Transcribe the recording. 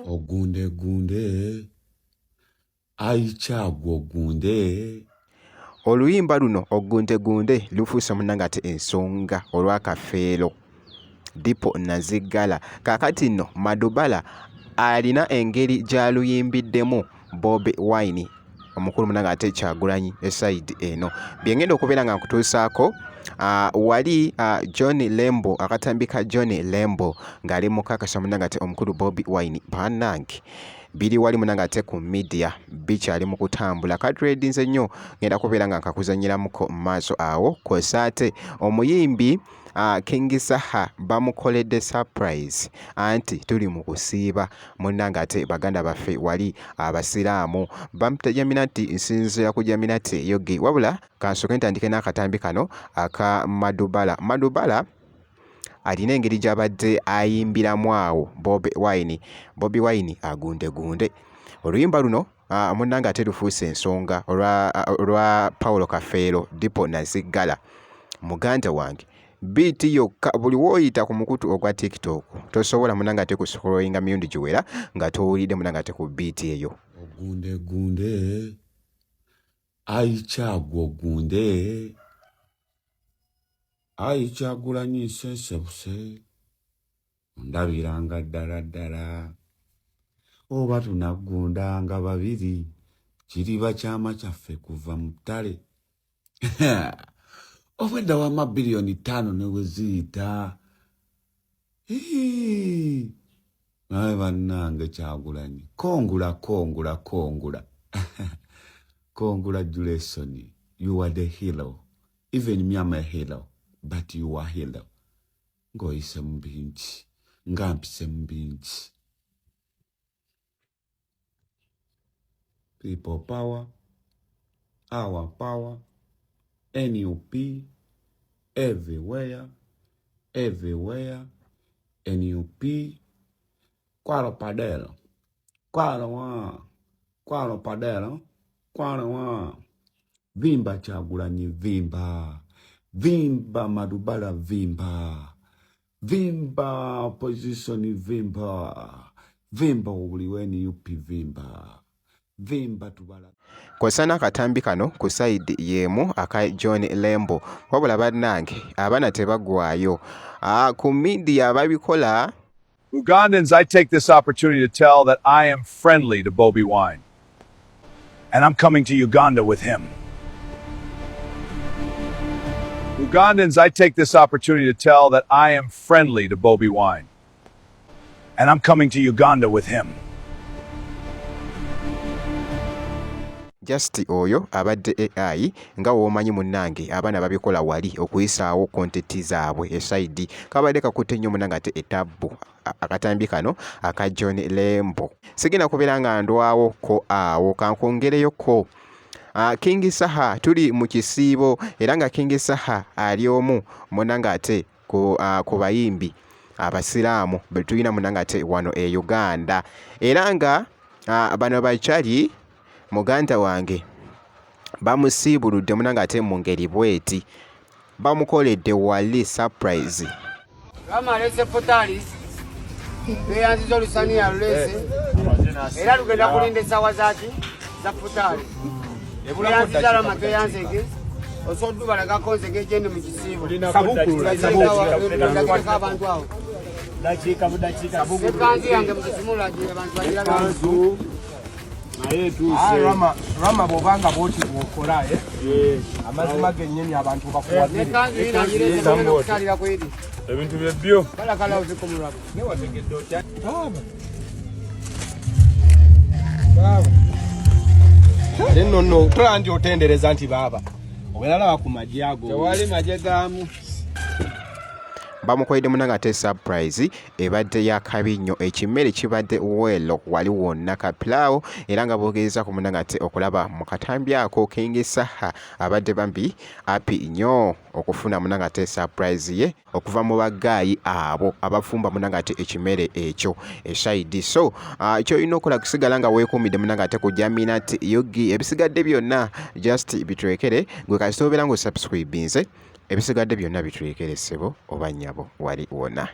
Ogunde gunde aichagwo ogunde. Oluyimba luno ogunde gunde lufuuse munangate ensonga olw'akafeero Dipo Nazigala. Kakati nno Madubala alina engeri gy'aluyimbiddemu Bobi Wine omukulu munangate Kyagulanyi esayidi eno. Byengenda okubeera nga nkutuusaako wali John Lembo akatambika John Lembo ng'ali mukakasa munangate omukulu Bobi Wine bannange biri wali munangate ku media bikyali mu kutambula katredinze nnyo ngenda kubeera nga nkakuzanyiramuko maaso awo kwesaate omuyimbi King Saha bamukoledde surprise anti tuli mu kusiiba munangate baganda baffe wali abasiraamu bamutajamina nti nsinzira ku jaminati yogi wabula kansoke ntandike n'akatambi kano aka Madubala alina engeri gy'abadde ayimbiramu awo Bobi Wine agunde gunde. Oluyimba luno munnanga ate lufuuse ensonga olwa Paulo Kafeero Dipo Nazigala muganda wange biiti yokka buli woyita ku mukutu ogwa TikTok tosobola munnanga ate kuscrollinga miyundi giwera nga towulidde munnanga ate ku biiti eyo. Ogunde gunde aichagwo ogunde Aichagulanyi nsesebuse ndabiranga ddala oba tunagundanga babiri kiriba kyama kyaffe kuva mu ttale obwedda wa mabiliyoni 5 ne we ziyita nawe bannange Kyagulanyi kongula congratulations, you are the hero. Even me am a hero, but you are hero. Ngoyise mbinchi ngampise mbinchi. People power, our power, NUP, everywhere, NUP, Quaro Padelo, Quaro Padelo, Quaro Vimba Kyagulanyi Vimba Madubala Vimba opposition Vimba uliweni UP Vimba tubala. Kwesana akatambi kano ku side yemu aka John Lembo wabula bannange abana tebagwayo ku media babikola. Ugandans, I take this opportunity to tell that I am friendly to Bobi Wine, and I'm coming to Uganda with him. Ugandans, I take this opportunity to tell that I am friendly to Bobi Wine, and I'm coming to Uganda with him. Just oyo abadde AI nga womanyi munnange abaana babikola wali okuyisaawo kontenti zaabwe esaidi kabadde kakutte nnyo munnange ate etabbu akatambi kano aka John Lembo sigenda kubeera nga ndwawo ko awo kankongereyoko. King Saha tuli mu kisiibo era nga King Saha ali omu munnange ate ku bayimbi abasiraamu be tulina munnange ate wano e Uganda era nga bano bakyali muganda wange bamusiibuludde munnange ate mu ngeri bweti bamukoledde wali surprise. Amalese futali beyanziza olusani yalulese era lugenda kulinda essaawa zaki za futali beyanziza lama beyanzege osodubala gakonzege gende mu kisiibo abantu awo ekanzu yange mu kisimulagi abantu bagira kanzu Rama bobanga boti bwokola amazima gennyeni abantu bakuwadde ebintu byebyo kala uzikumulako ne wategedde otya nno tola nti otendereza nti baaba obweralaba ku majje ago tewali majje gaamu. Bamukoledde munnange ate surprise ebadde yakabi nnyo ekimmere kibadde welo wali wonna kapilaawo era nga boogeza ku munnange ate okulaba mu katambi ako King Saha abadde bambi api nnyo okufuna munnange ate surprise ye okuva mu bagaayi abo abafumba munnange ate ekimmere ekyo esaidi. So kyolina okola kusigala nga weekuumidde munnange ate ku Jaminati yogi ebisigadde byonna just bitwekere gwe kasita obeera nga osubscribinze ebisigadde byonna bitwekere ssebo oba nnyabo wali wonna.